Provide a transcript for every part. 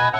Hello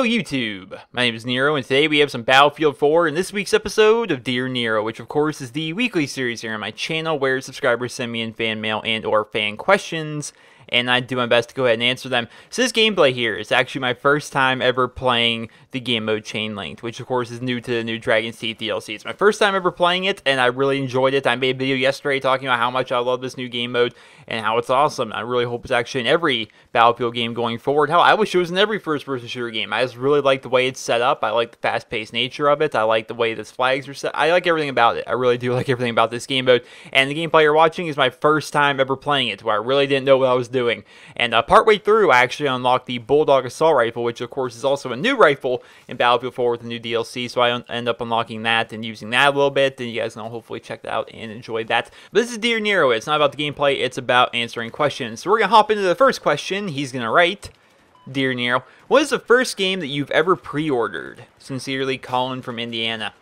YouTube, my name is Nero, and today we have some Battlefield 4 in this week's episode of Dear Nero, which of course is the weekly series here on my channel where subscribers send me in fan mail and or fan questions, and I do my best to go ahead and answer them. So this gameplay here is actually my first time ever playing the game mode Chain Linked, which of course is new to the new Dragon's Teeth DLC. It's my first time ever playing it, and I really enjoyed it. I made a video yesterday talking about how much I love this new game mode and how it's awesome. I really hope it's actually in every Battlefield game going forward. Hell, I wish it was in every first-person shooter game. I just really like the way it's set up. I like the fast-paced nature of it. I like the way the flags are set. I like everything about it. I really do like everything about this game mode. And the gameplay you're watching is my first time ever playing it, where I really didn't know what I was doing. And partway through, I actually unlocked the Bulldog Assault Rifle, which of course is also a new rifle in Battlefield 4 with the new DLC. So I end up unlocking that and using that a little bit. And you guys can hopefully check that out and enjoy that. But this is Dear Nero. It's not about the gameplay. It's about answering questions. So we're going to hop into the first question. He's going to write, Dear Nero, what is the first game that you've ever pre-ordered? Sincerely, Colin from Indiana.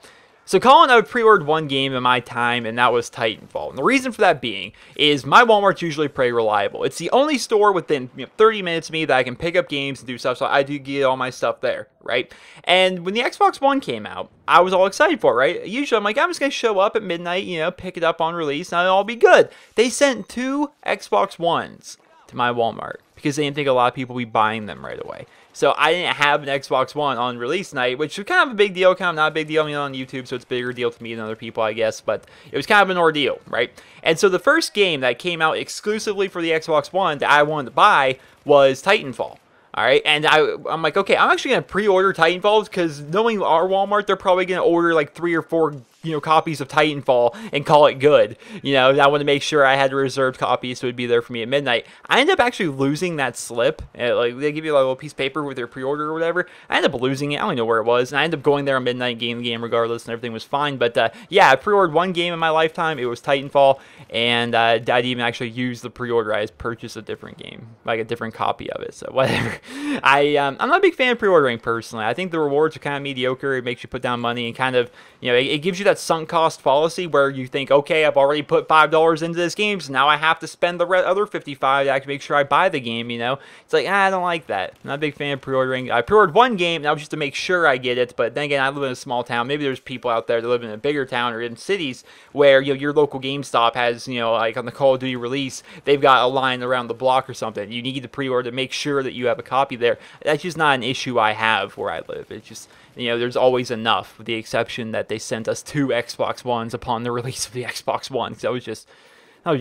So Colin, I pre-ordered one game in my time, and that was Titanfall. And the reason for that being is my Walmart's usually pretty reliable. It's the only store within 30 minutes of me that I can pick up games and do stuff, so I do get all my stuff there, right? And when the Xbox One came out, I was all excited for it, right? Usually I'm like, I'm just going to show up at midnight, pick it up on release, and it'll all be good. They sent 2 Xbox Ones to my Walmart because they didn't think a lot of people would be buying them right away. So I didn't have an Xbox One on release night, which was kind of a big deal, kind of not a big deal on YouTube, so it's a bigger deal to me than other people, I guess, but it was kind of an ordeal, right? And so the first game that came out exclusively for the Xbox One that I wanted to buy was Titanfall. All right, and I'm like, okay, I'm actually going to pre-order Titanfall because knowing our Walmart, they're probably going to order like 3 or 4, copies of Titanfall and call it good. I want to make sure I had a reserved copy so it would be there for me at midnight. I ended up actually losing that slip. Like they give you like a little piece of paper with their pre-order or whatever. I ended up losing it. I don't know where it was, and I ended up going there at midnight, getting the game regardless, and everything was fine. But yeah, I pre-ordered one game in my lifetime. It was Titanfall, and I didn't even actually use the pre-order. I just purchased a different game, like a different copy of it. So whatever. I'm not a big fan of pre-ordering personally. I think the rewards are kind of mediocre. It makes you put down money and kind of, it gives you that sunk cost fallacy where you think, okay, I've already put $5 into this game, so now I have to spend the other $55 to actually make sure I buy the game, It's like, I don't like that. I'm not a big fan of pre-ordering. I pre-ordered one game, and that was just to make sure I get it, but then again, I live in a small town. Maybe there's people out there that live in a bigger town or in cities where, your local GameStop has, like on the Call of Duty release, they've got a line around the block or something. You need to pre-order to make sure that you have a copy there. That's just not an issue I have where I live. It's just, there's always enough, with the exception that they sent us 2 Xbox Ones upon the release of the Xbox One. So that was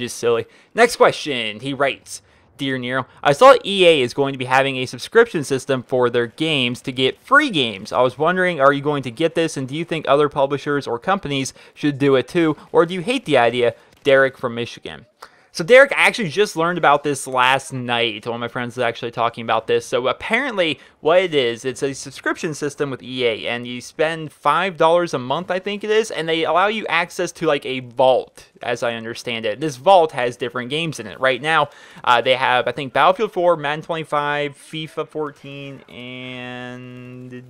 just silly. Next question. He writes, Dear Nero, I saw EA is going to be having a subscription system for their games to get free games. I was wondering, are you going to get this, and do you think other publishers or companies should do it too, or do you hate the idea? Derek from Michigan. So Derek, I actually just learned about this last night. One of my friends was actually talking about this. So apparently what it is, it's a subscription system with EA, and you spend $5 a month, I think it is, and they allow you access to like a vault, as I understand it. This vault has different games in it. Right now, they have, I think, Battlefield 4, Madden 25, FIFA 14, and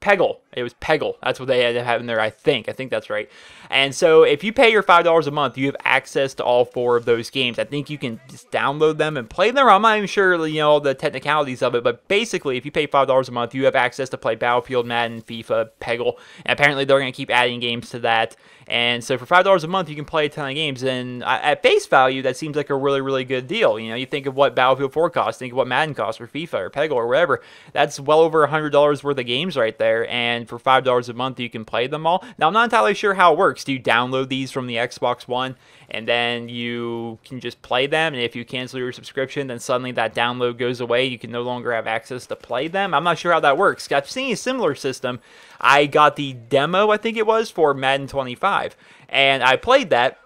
Peggle. It was Peggle. That's what they had to have in there, I think. I think that's right. And so if you pay your $5 a month, you have access to all 4 of those games. I think you can just download them and play them. I'm not even sure, the technicalities of it, but basically, if you pay $5 a month, you have access to play Battlefield, Madden, FIFA, Peggle, and apparently they're going to keep adding games to that. And so for $5 a month, you can play a ton of games, and at face value, that seems like a really, really good deal. You think of what Battlefield 4 costs, think of what Madden costs, or FIFA, or Peggle, or whatever. That's well over $100 worth of games right there, and for $5 a month, you can play them all. Now, I'm not entirely sure how it works. Do you download these from the Xbox One, and then you can just play them, and if you cancel your subscription, then suddenly that download goes away. You can no longer have access to play them. I'm not sure how that works. I've seen a similar system. I got the demo, I think it was, for Madden 25, and I played that,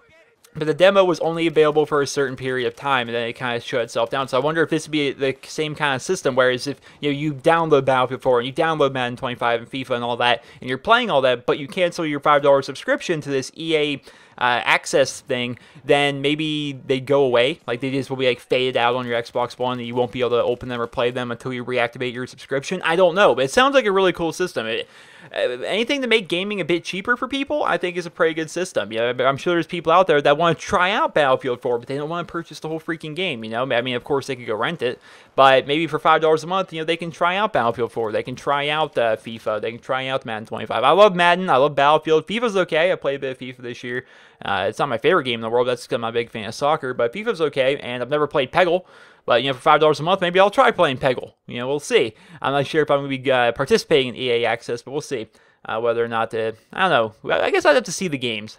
but the demo was only available for a certain period of time, and then it kind of shut itself down. So I wonder if this would be the same kind of system, whereas if you download Battlefield 4 and you download Madden 25 and FIFA and all that, and you're playing all that, but you cancel your $5 subscription to this EA access thing, then maybe they go away. Like they just will be like faded out on your Xbox One, and you won't be able to open them or play them until you reactivate your subscription. I don't know, but it sounds like a really cool system. anything to make gaming a bit cheaper for people, I think is a pretty good system. You know, I'm sure there's people out there that want to try out Battlefield 4, but they don't want to purchase the whole freaking game. You know, I mean, of course they could go rent it, but maybe for $5 a month, you know, they can try out Battlefield 4. They can try out FIFA. They can try out Madden 25. I love Madden. I love Battlefield. FIFA's okay. I played a bit of FIFA this year. It's not my favorite game in the world. That's because I'm a big fan of soccer, but FIFA's okay, and I've never played Peggle. But, you know, for $5 a month, maybe I'll try playing Peggle. You know, we'll see. I'm not sure if I'm going to be participating in EA Access, but we'll see whether or not to, I don't know. I guess I'd have to see the games.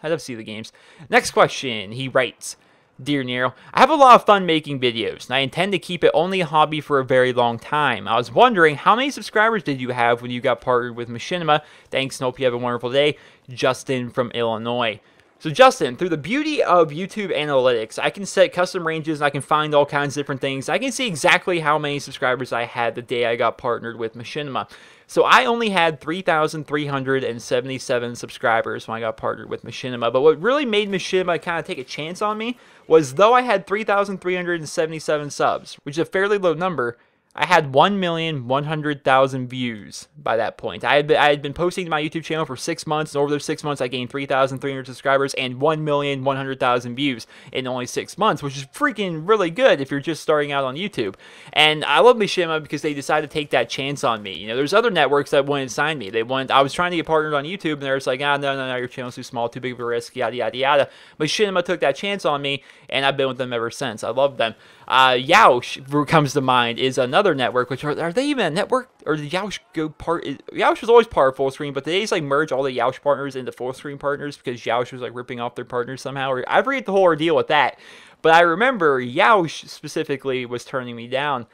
Next question, he writes, Dear Nero, I have a lot of fun making videos, and I intend to keep it only a hobby for a very long time. I was wondering, how many subscribers did you have when you got partnered with Machinima? Thanks, and hope you have a wonderful day. Justin from Illinois. So Justin, through the beauty of YouTube analytics, I can set custom ranges and I can find all kinds of different things. I can see exactly how many subscribers I had the day I got partnered with Machinima. So I only had 3,377 subscribers when I got partnered with Machinima. But what really made Machinima kind of take a chance on me was, though I had 3,377 subs, which is a fairly low number, I had 1,100,000 views by that point. I had been posting to my YouTube channel for 6 months, and over those 6 months, I gained 3,300 subscribers and 1,100,000 views in only 6 months, which is freaking really good if you're just starting out on YouTube. And I love Machinima because they decided to take that chance on me. You know, there's other networks that wouldn't sign me. I was trying to get partnered on YouTube, and they're just like, no, your channel's too small, too big of a risk, yada, yada, yada. Machinima took that chance on me, and I've been with them ever since. I love them. Yoush comes to mind is another network, which are they even a network, or did Yoush go part? Yoush was always part of Full Screen, but they just like merge all the Yoush partners into Full Screen partners because Yoush was like ripping off their partners somehow, or I forget the whole ordeal with that. But I remember Yoush specifically was turning me down,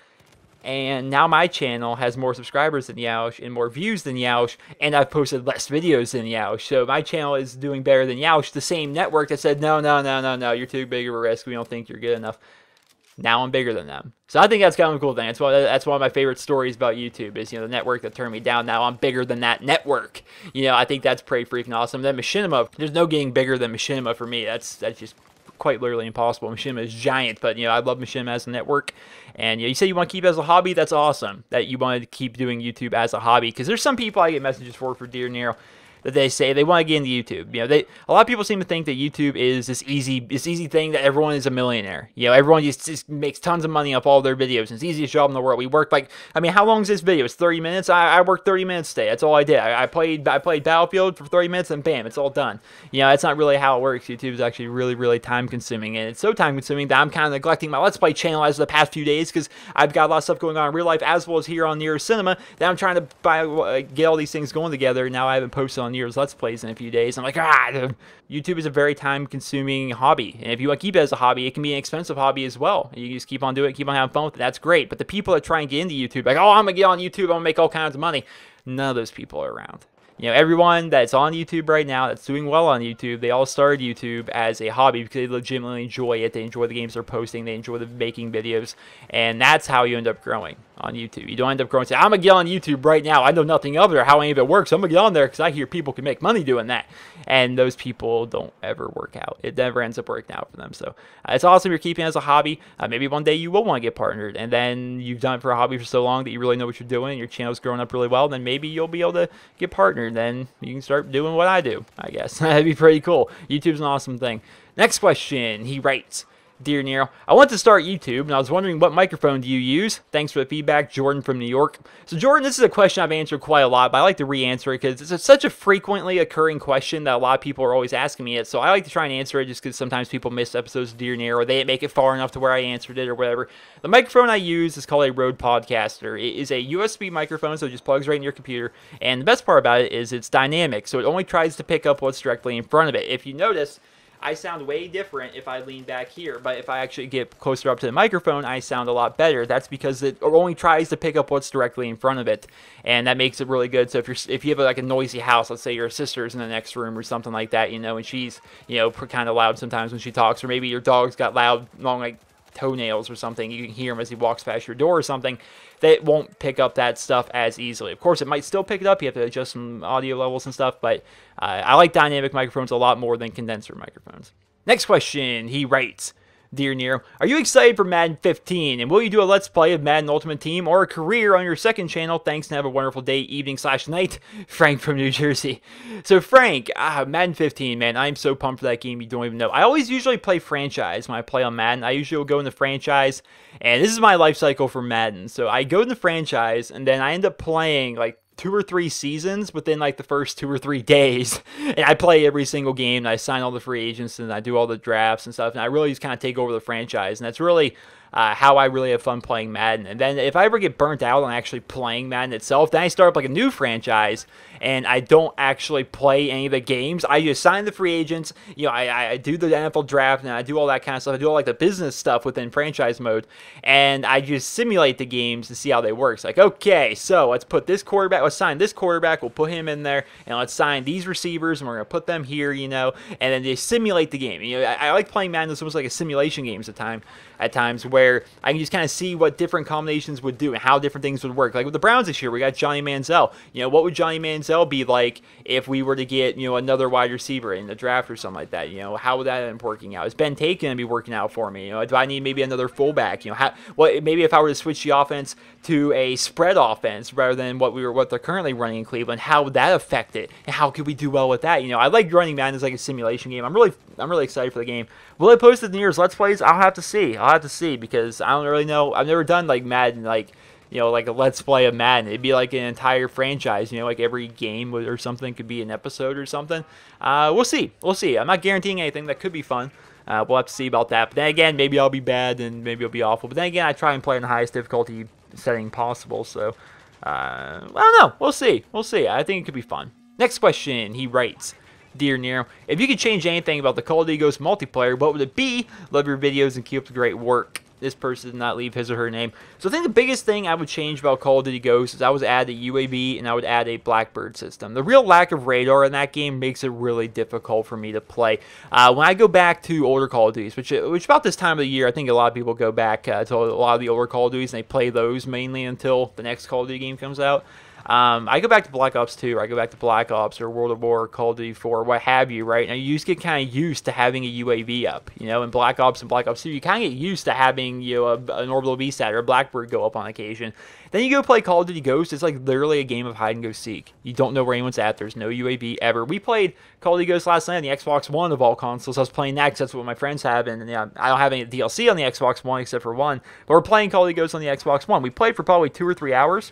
and now my channel has more subscribers than Yoush and more views than Yoush, and I've posted less videos than Yoush. So my channel is doing better than Yoush, the same network that said, no, you're too big of a risk, we don't think you're good enough. Now I'm bigger than them. So I think that's kind of a cool thing. That's one of my favorite stories about YouTube is, you know, the network that turned me down. Now I'm bigger than that network. You know, I think that's pretty freaking awesome. Then Machinima, there's no getting bigger than Machinima for me. That's just quite literally impossible. Machinima is giant, but, you know, I love Machinima as a network. And, you know, you say you want to keep it as a hobby. That's awesome that you want to keep doing YouTube as a hobby, because there's some people I get messages for Dear Nero, that they say they want to get into YouTube. You know, a lot of people seem to think that YouTube is this easy thing that everyone is a millionaire. You know, everyone just makes tons of money off all their videos. And it's the easiest job in the world. We work like, I mean, how long is this video? It's 30 minutes. I worked 30 minutes today. That's all I did. I played Battlefield for 30 minutes and bam, it's all done. You know, that's not really how it works. YouTube is actually really, really time consuming, and it's so time consuming that I'm kind of neglecting my Let's Play channel as of the past few days, because I've got a lot of stuff going on in real life as well as here on Nero Cinema that I'm trying to get all these things going together. Now I haven't posted on Nero's Let's Plays in a few days. I'm like, YouTube is a very time-consuming hobby, and if you want to keep it as a hobby, it can be an expensive hobby as well. You can just keep on doing it, keep on having fun with it. That's great. But the people that try and get into YouTube, like, oh, I'm gonna get on YouTube, I'm gonna make all kinds of money. None of those people are around. You know, everyone that's on YouTube right now, that's doing well on YouTube, they all started YouTube as a hobby because they legitimately enjoy it. They enjoy the games they're posting. They enjoy making videos. And that's how you end up growing on YouTube. You don't end up growing and say, I'm going to get on YouTube right now. I know nothing of it or how any of it works. I'm going to get on there because I hear people can make money doing that. And those people don't ever work out. It never ends up working out for them. So it's awesome you're keeping it as a hobby. Maybe one day you will want to get partnered. And then you've done it for a hobby for so long that you really know what you're doing. Your channel's growing up really well. Then maybe you'll be able to get partnered. Then you can start doing what I do, I guess. That'd be pretty cool. YouTube's an awesome thing. Next question, he writes, Dear Nero, I want to start YouTube, and I was wondering, what microphone do you use? Thanks for the feedback, Jordan from New York. So Jordan, this is a question I've answered quite a lot, but I like to re-answer it because it's such a frequently occurring question that a lot of people are always asking me it. So I like to try and answer it just because sometimes people miss episodes of Dear Nero, or they didn't make it far enough to where I answered it or whatever. The microphone I use is called a Rode Podcaster. It is a USB microphone, so it just plugs right in your computer. And the best part about it is it's dynamic, so it only tries to pick up what's directly in front of it. If you notice, I sound way different if I lean back here, but if I actually get closer up to the microphone, I sound a lot better. That's because it only tries to pick up what's directly in front of it, and that makes it really good. So if you have like a noisy house, let's say your sister's in the next room or something like that, you know, and she's, you know, kind of loud sometimes when she talks, or maybe your dog's got loud, long, like, toenails or something, you can hear him as he walks past your door or something, that won't pick up that stuff as easily. Of course, it might still pick it up. You have to adjust some audio levels and stuff, but I like dynamic microphones a lot more than condenser microphones. Next question, he writes, Dear Nero, are you excited for Madden 15? And will you do a Let's Play of Madden Ultimate Team or a career on your second channel? Thanks and have a wonderful day, evening / night. Frank from New Jersey. So Frank, Madden 15, man, I'm so pumped for that game you don't even know. I always usually play franchise when I play on Madden. I usually will go in the franchise, and this is my life cycle for Madden. So I go in the franchise, and then I end up playing like 2 or 3 seasons within like the first 2 or 3 days, and I play every single game, and I sign all the free agents, and I do all the drafts and stuff, and I really just kind of take over the franchise, and that's really how I really have fun playing Madden. And then if I ever get burnt out on actually playing Madden itself, then I start up like a new franchise, and I don't actually play any of the games. I just sign the free agents, you know, I do the NFL draft, and I do all that kind of stuff. I do all like the business stuff within franchise mode, and I just simulate the games to see how they work. It's like, okay, so let's put this quarterback, let's sign this quarterback, we'll put him in there, and let's sign these receivers, and we're going to put them here, you know, and then they simulate the game. You know, I like playing Madden. It's almost like a simulation games at times where I can just kind of see what different combinations would do and how different things would work. Like with the Browns this year, we got Johnny Manziel. You know, what would Johnny Manziel be like if we were to get, you know, another wide receiver in the draft or something like that? You know, how would that end up working out? Is Ben Tate going to be working out for me? You know, do I need maybe another fullback? You know, maybe if I were to switch the offense to a spread offense rather than what they're currently running in Cleveland, how would that affect it? And how could we do well with that? You know, I like running Madden as like a simulation game. I'm really excited for the game. Will I post it in years Let's Plays? I'll have to see because I don't really know. I've never done like Madden, like, you know, like a Let's Play of Madden. It'd be like an entire franchise, you know, like every game or something could be an episode or something. We'll see. I'm not guaranteeing anything. That could be fun. We'll have to see about that. But then again, maybe I'll be bad and maybe it'll be awful. But then again, I try and play in the highest difficulty setting possible. So, I don't know. We'll see. I think it could be fun. Next question, he writes, Dear Nero, if you could change anything about the Call of Duty Ghosts multiplayer, what would it be? Love your videos and keep up the great work. This person did not leave his or her name. So I think the biggest thing I would change about Call of Duty Ghosts is I would add a UAV and I would add a Blackbird system. The real lack of radar in that game makes it really difficult for me to play. When I go back to older Call of Duties, which about this time of the year, I think a lot of people go back to a lot of the older Call of Duties and they play those mainly until the next Call of Duty game comes out. I go back to Black Ops 2, or I go back to Black Ops, or World of War, Call of Duty 4, what have you, right? Now, you just get kind of used to having a UAV up, you know, in Black Ops and Black Ops 2, you kind of get used to having, you know, an orbital VSAT or a Blackbird go up on occasion. Then you go play Call of Duty Ghosts, it's like literally a game of hide and go seek. You don't know where anyone's at, there's no UAV ever. We played Call of Duty Ghosts last night on the Xbox One of all consoles. I was playing that because that's what my friends have, and yeah, I don't have any DLC on the Xbox One except for one, but we're playing Call of Duty Ghosts on the Xbox One. We played for probably 2 or 3 hours.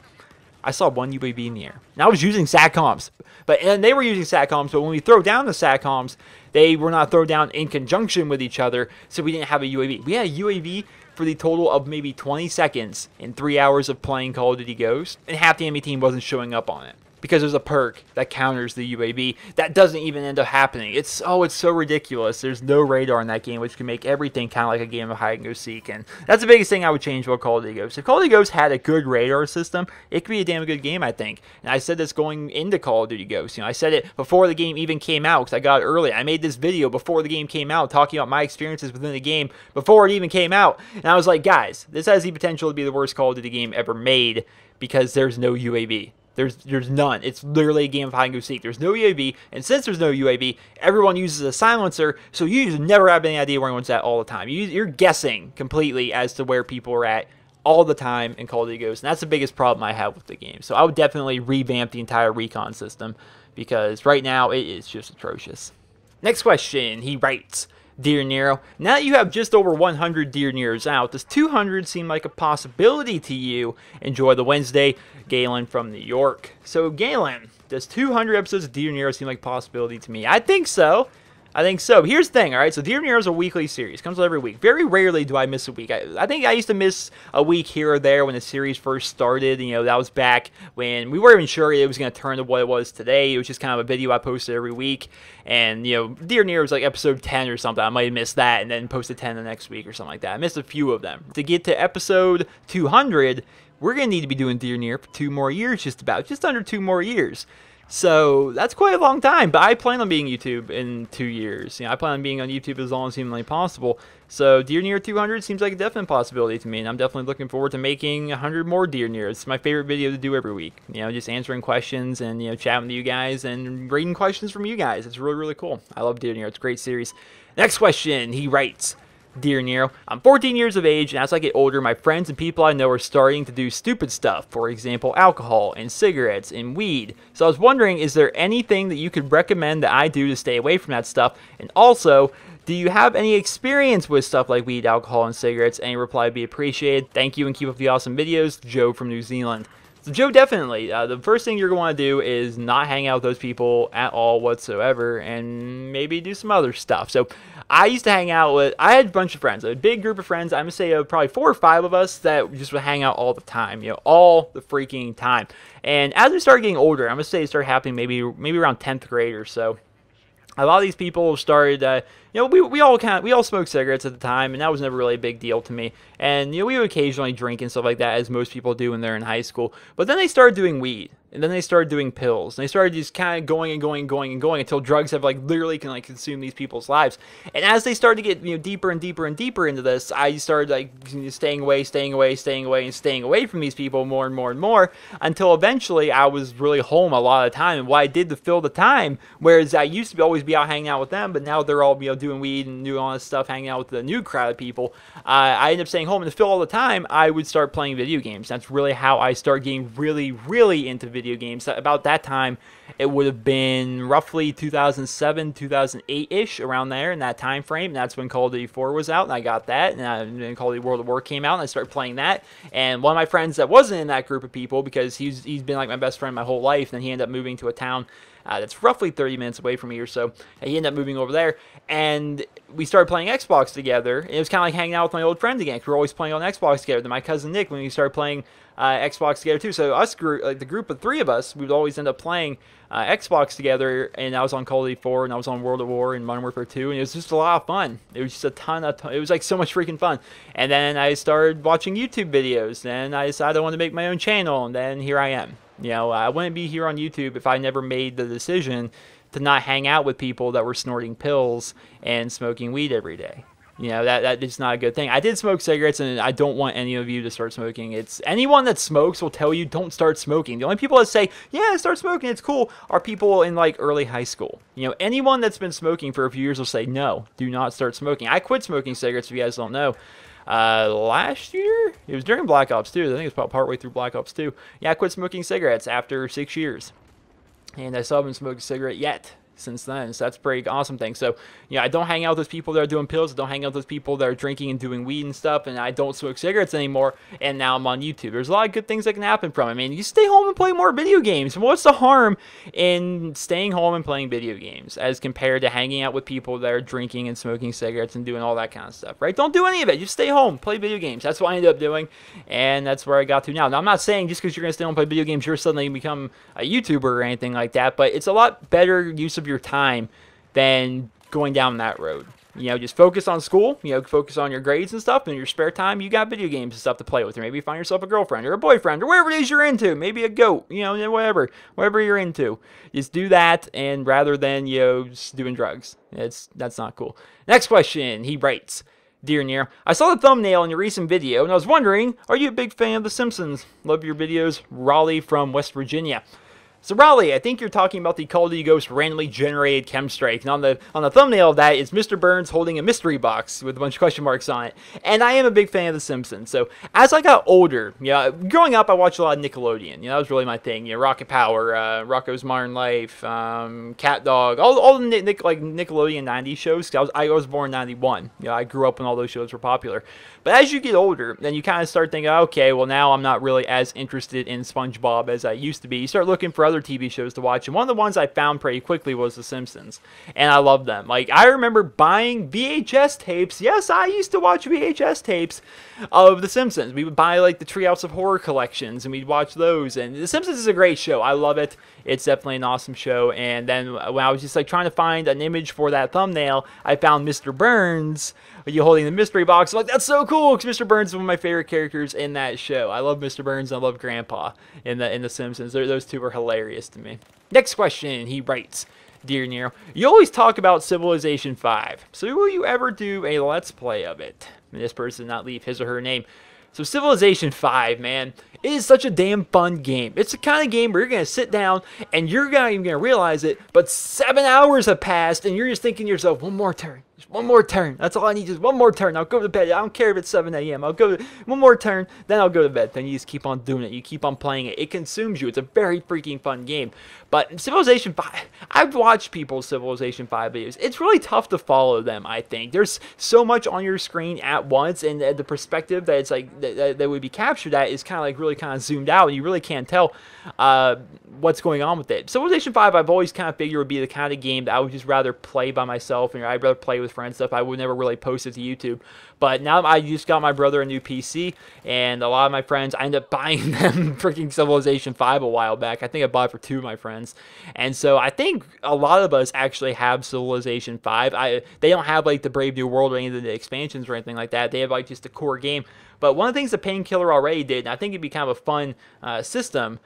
I saw one UAV in the air. And I was using SATCOMs. And they were using SATCOMs, but when we throw down the SATCOMs, they were not thrown down in conjunction with each other, so we didn't have a UAV. We had a UAV for the total of maybe 20 seconds in 3 hours of playing Call of Duty Ghosts, and half the enemy team wasn't showing up on it. Because there's a perk that counters the UAV that doesn't even end up happening. It's so ridiculous. There's no radar in that game, which can make everything kind of like a game of hide and go seek. And that's the biggest thing I would change about Call of Duty Ghosts. If Call of Duty Ghosts had a good radar system, it could be a damn good game, I think. And I said this going into Call of Duty Ghosts. You know, I said it before the game even came out because I got it early. I made this video before the game came out talking about my experiences within the game before it even came out. And I was like, guys, this has the potential to be the worst Call of Duty game ever made because there's no UAV. There's none. It's literally a game of hide and go seek. There's no UAV, and since there's no UAV, everyone uses a silencer, so you just never have any idea where anyone's at all the time. You're guessing completely as to where people are at all the time in Call of Duty Ghosts, and that's the biggest problem I have with the game. So I would definitely revamp the entire recon system, because right now it is just atrocious. Next question, he writes, Dear Nero, now that you have just over 100 Dear Neros out, does 200 seem like a possibility to you? Enjoy the Wednesday. Galen from New York. So, Galen, does 200 episodes of Dear Nero seem like a possibility to me? I think so. Here's the thing, all right? So Dear Nero is a weekly series. Comes out every week. Very rarely do I miss a week. I think I used to miss a week here or there when the series first started. You know, that was back when we weren't even sure it was going to turn to what it was today. It was just kind of a video I posted every week. And, you know, Dear Nero was like episode 10 or something. I might have missed that and then posted 10 the next week or something like that. I missed a few of them. To get to episode 200, we're going to need to be doing Dear Nero for 2 more years, just under 2 more years. So that's quite a long time, but I plan on being YouTube in 2 years. You know, I plan on being on YouTube as long as humanly possible. So Dear Nero 200 seems like a definite possibility to me, and I'm definitely looking forward to making 100 more Dear Neros. It's my favorite video to do every week. You know, just answering questions and, you know, chatting with you guys and reading questions from you guys. It's really, really cool. I love Dear Nero. It's a great series. Next question, he writes, Dear Nero, I'm 14 years of age, and as I get older, my friends and people I know are starting to do stupid stuff. For example, alcohol and cigarettes and weed. So I was wondering, is there anything that you could recommend that I do to stay away from that stuff? And also, do you have any experience with stuff like weed, alcohol, and cigarettes? Any reply would be appreciated. Thank you and keep up the awesome videos. Joe from New Zealand. So Joe, definitely, the first thing you're going to do is not hang out with those people at all whatsoever, and maybe do some other stuff. So I used to hang out with, I had a bunch of friends, a big group of friends. I'm going to say probably 4 or 5 of us that just would hang out all the time, all the freaking time. And as we started getting older, I'm going to say it started happening maybe around 10th grade or so. A lot of these people started, we all smoked cigarettes at the time, and that was never really a big deal to me. And, we would occasionally drink and stuff like that, as most people do when they're in high school. But then they started doing weed, and then they started doing pills, and they started just kind of going until drugs have, literally can, consume these people's lives. And as they started to get, deeper and deeper and deeper into this, I started, staying away from these people more and more and more, until eventually I was really home a lot of the time. And what I did to fill the time, whereas I used to always be out hanging out with them, but now they're all, doing weed and doing all this stuff, hanging out with the new crowd of people, I ended up staying home, and to fill all the time, I would start playing video games. That's really how I started getting really, really into video games. About that time, it would have been roughly 2007, 2008-ish, around there, in that time frame. And that's when Call of Duty 4 was out, and I got that, and then Call of Duty World at War came out, and I started playing that. And one of my friends that wasn't in that group of people, because he's been like my best friend my whole life, and he ended up moving to a town that's roughly 30 minutes away from me or so. And he ended up moving over there, and we started playing Xbox together. And it was kind of like hanging out with my old friends again, because we were always playing on Xbox together. Then my cousin Nick, when we started playing Xbox together too. So us, the group of 3 of us, we would always end up playing Xbox together. And I was on Call of Duty 4, and I was on World at War and Modern Warfare 2, and it was just a lot of fun. It was just it was like so much freaking fun. And then I started watching YouTube videos, and I decided I wanted to make my own channel, and then here I am. I wouldn't be here on YouTube if I never made the decision to not hang out with people that were snorting pills and smoking weed every day. That is not a good thing. I did smoke cigarettes, and I don't want any of you to start smoking. It's anyone that smokes will tell you don't start smoking. The only people that say, yeah, start smoking, it's cool, are people in early high school. Anyone that's been smoking for a few years will say, no, do not start smoking. I quit smoking cigarettes, if you guys don't know. Last year? It was during Black Ops 2. I think it was about partway through Black Ops 2. Yeah, I quit smoking cigarettes after 6 years. And I still haven't smoked a cigarette yet since then, so that's a pretty awesome thing. So, I don't hang out with those people that are doing pills, I don't hang out with those people that are drinking and doing weed and stuff, and I don't smoke cigarettes anymore, and now I'm on YouTube. There's a lot of good things that can happen from it. I mean, you stay home and play more video games. What's the harm in staying home and playing video games as compared to hanging out with people that are drinking and smoking cigarettes and doing all that kind of stuff, right? Don't do any of it. Just stay home, play video games. That's what I ended up doing, and that's where I got to now. Now, I'm not saying just because you're going to stay home and play video games, you're suddenly going to become a YouTuber or anything like that, but it's a lot better use of your time than going down that road. Just focus on school, focus on your grades and stuff, and in your spare time, you got video games and stuff to play with. Or maybe you find yourself a girlfriend or a boyfriend or whatever it is you're into. Maybe a goat, whatever you're into. Just do that, and rather than, just doing drugs. That's not cool. Next question, he writes, Dear Nero, I saw the thumbnail in your recent video, and I was wondering, are you a big fan of The Simpsons? Love your videos. Raleigh from West Virginia. So Raleigh, I think you're talking about the Call of Duty Ghost randomly generated Chemstrike, and on the thumbnail of that is Mr. Burns holding a mystery box with a bunch of question marks on it. And I am a big fan of The Simpsons. So as I got older, growing up I watched a lot of Nickelodeon. That was really my thing. Rocket Power, Rocko's Modern Life, Cat Dog, all the Nickelodeon 90s shows. I was born in 91. I grew up when all those shows were popular. But as you get older, then you kind of start thinking, okay, well now I'm not really as interested in SpongeBob as I used to be. You start looking for other TV shows to watch, and one of the ones I found pretty quickly was The Simpsons, and I love them. I remember buying VHS tapes. Yes, I used to watch VHS tapes of The Simpsons. We would buy the Treehouse of Horror collections, and we'd watch those. And The Simpsons is a great show. I love it. It's definitely an awesome show. And then when I was just trying to find an image for that thumbnail, I found Mr. Burns holding the mystery box. I'm like, that's so cool, because Mr. Burns is one of my favorite characters in that show. I love Mr. Burns, and I love Grandpa in The Simpsons. Those two are hilarious to me. Next question, he writes, Dear Nero, you always talk about Civilization 5, so will you ever do a Let's Play of it? And this person did not leave his or her name. So Civilization 5, man, It is such a damn fun game. It's the kind of game where you're going to sit down and you're not even going to realize it, but 7 hours have passed and you're just thinking to yourself, one more turn. Just one more turn. That's all I need, just one more turn. I'll go to bed. I don't care if it's 7 a.m. I'll go to one more turn, then I'll go to bed. Then you just keep on doing it. You keep on playing it. It consumes you. It's a very freaking fun game. But Civilization 5, I've watched people's Civilization 5 videos. It's really tough to follow them, I think. There's so much on your screen at once, and the perspective that it's like that would be captured at is kind of like really kind of zoomed out, and you really can't tell what's going on with it. Civilization 5, I've always kind of figured would be the kind of game that I would just rather play by myself, and I'd rather play with friends stuff. I would never really post it to YouTube. But now I just got my brother a new PC, and a lot of my friends, I ended up buying them freaking Civilization 5 a while back. I think I bought it for 2 of my friends. And so I think a lot of us actually have Civilization 5. They don't have like the Brave New World or any of the expansions or anything like that. They have like just the core game. But one of the things that Painkiller already did, and I think it'd be kind of a fun system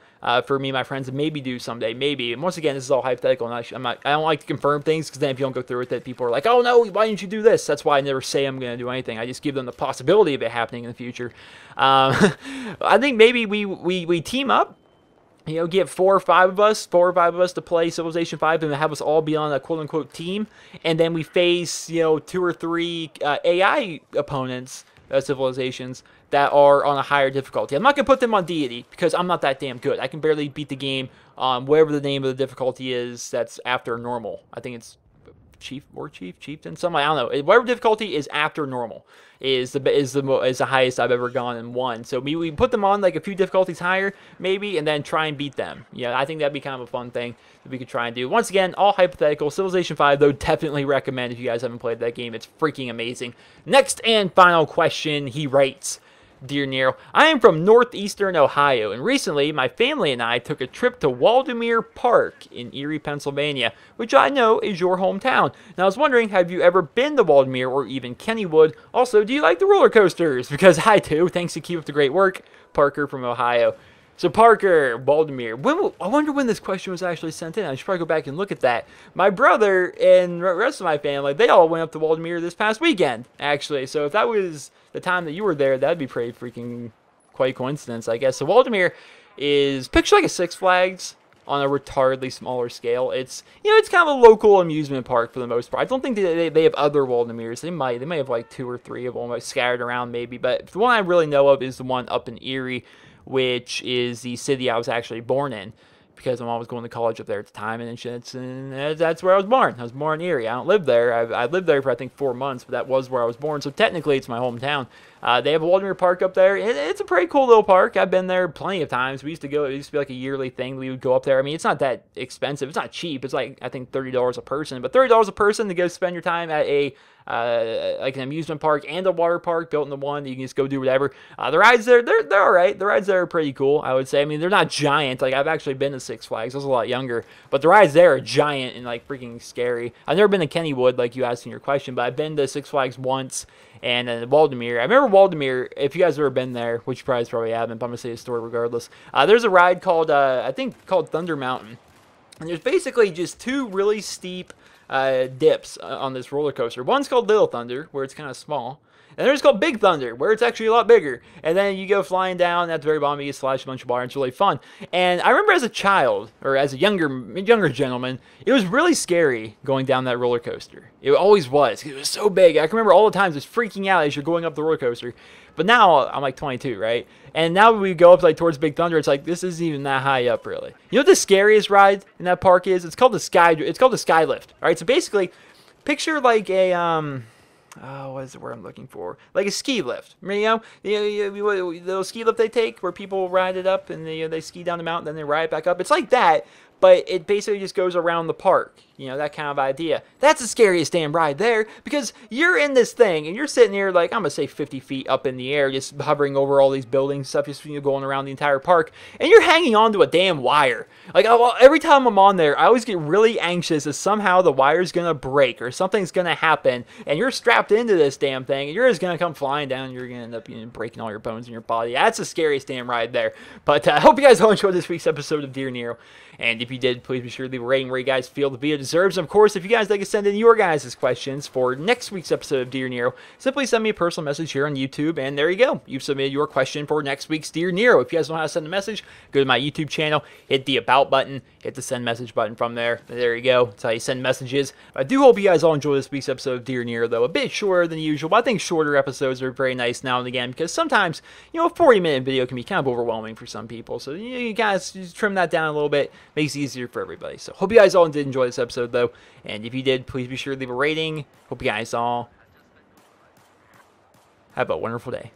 for me and my friends to maybe do someday, maybe. And once again, this is all hypothetical, and I don't like to confirm things, because then if you don't go through with it, people are like, oh no, why didn't you do this? That's why I never say I'm going to do anything. I just give them the possibility of it happening in the future. I think maybe we team up. You know, get 4 or 5 of us to play Civilization 5 and have us all be on a quote-unquote team. And then we face, 2 or 3 AI opponents, civilizations, that are on a higher difficulty. I'm not going to put them on deity, because I'm not that damn good. I can barely beat the game on whatever the name of the difficulty is that's after normal. I think it's chieftain, something, I don't know. Whatever difficulty is after normal is the highest I've ever gone in one. So we put them on like a few difficulties higher, maybe, and then try and beat them. Yeah, I think that'd be kind of a fun thing that we could try and do. Once again, all hypothetical. Civilization 5, though, definitely recommend if you guys haven't played that game. It's freaking amazing. Next and final question, he writes, Dear Nero, I am from northeastern Ohio, and recently my family and I took a trip to Waldemere Park in Erie, Pennsylvania, which I know is your hometown. Now I was wondering, have you ever been to Waldemere or even Kennywood? Also, do you like the roller coasters? Because I do. Thanks to keep up the great work, Parker from Ohio. So Parker, Waldemere, I wonder when this question was actually sent in. I should probably go back and look at that. My brother and the rest of my family, they all went up to Waldemere this past weekend, actually. So if that was the time that you were there, that'd be pretty freaking quite coincidence, I guess. So Waldemere is picture like a Six Flags on a retardedly smaller scale. It's it's kind of a local amusement park for the most part. I don't think they have other Waldemeres. They may have like 2 or 3 of them like scattered around maybe, but the one I really know of is the one up in Erie, which is the city I was actually born in, because my mom was going to college up there at the time, and that's where I was born. I was born in Erie. I don't live there. I lived there for, I think, 4 months, but that was where I was born, so technically it's my hometown. They have a Waldemere Park up there. It's a pretty cool little park. I've been there plenty of times. We used to go. It used to be like a yearly thing. We would go up there. I mean, it's not that expensive. It's not cheap. It's like, I think, $30 a person, but $30 a person to go spend your time at a like an amusement park and a water park built into one. You can just go do whatever. The rides there, they're all right. The rides there are pretty cool, I would say. I mean, they're not giant. Like, I've actually been to Six Flags. I was a lot younger, but the rides there are giant and like freaking scary. I've never been to Kennywood, like you asked in your question, but I've been to Six Flags once. And Waldemere, I remember Waldemere, if you guys have ever been there, which you probably haven't, but I'm going to say the story regardless. There's a ride called, I think, called Thunder Mountain. And there's basically just 2 really steep dips on this roller coaster. One's called Little Thunder, where it's kind of small. And there's called Big Thunder, where it's actually a lot bigger. And then you go flying down, and at the very bottom you get splashed a bunch of water. It's really fun. And I remember as a child, or as a younger gentleman, it was really scary going down that roller coaster. It always was. It was so big. I can remember all the times just freaking out as you're going up the roller coaster. But now, I'm like 22, right? And now we go up like towards Big Thunder, it's like, this isn't even that high up, really. You know what the scariest ride in that park is? It's called the Skylift. All right, so basically, picture like a, what is the word I'm looking for? Like a ski lift. The little ski lift they take where people ride it up and they ski down the mountain, then they ride it back up. It's like that, but it basically just goes around the park. That kind of idea. That's the scariest damn ride there, because you're in this thing and you're sitting here like, I'm going to say 50 feet up in the air, just hovering over all these buildings, stuff, just going around the entire park, and you're hanging on to a damn wire. Like, every time I'm on there, I always get really anxious that somehow the wire's going to break or something's going to happen, and you're strapped into this damn thing, and you're just going to come flying down, and you're going to end up breaking all your bones in your body. That's the scariest damn ride there. But I hope you guys all enjoyed this week's episode of Dear Nero. And if if you did, please be sure to leave a rating where you guys feel the video deserves. And of course, if you guys like to send in your guys' questions for next week's episode of Dear Nero, simply send me a personal message here on YouTube, and there you go. You've submitted your question for next week's Dear Nero. If you guys don't know how to send a message, go to my YouTube channel, hit the About button, hit the Send Message button from there. There you go. That's how you send messages. I do hope you guys all enjoy this week's episode of Dear Nero, though. A bit shorter than usual, but I think shorter episodes are very nice now and again, because sometimes, a 40-minute video can be kind of overwhelming for some people. So you guys just trim that down a little bit. Makes it easier for everybody. So hope you guys all did enjoy this episode, though. And if you did, please be sure to leave a rating. Hope you guys all have a wonderful day.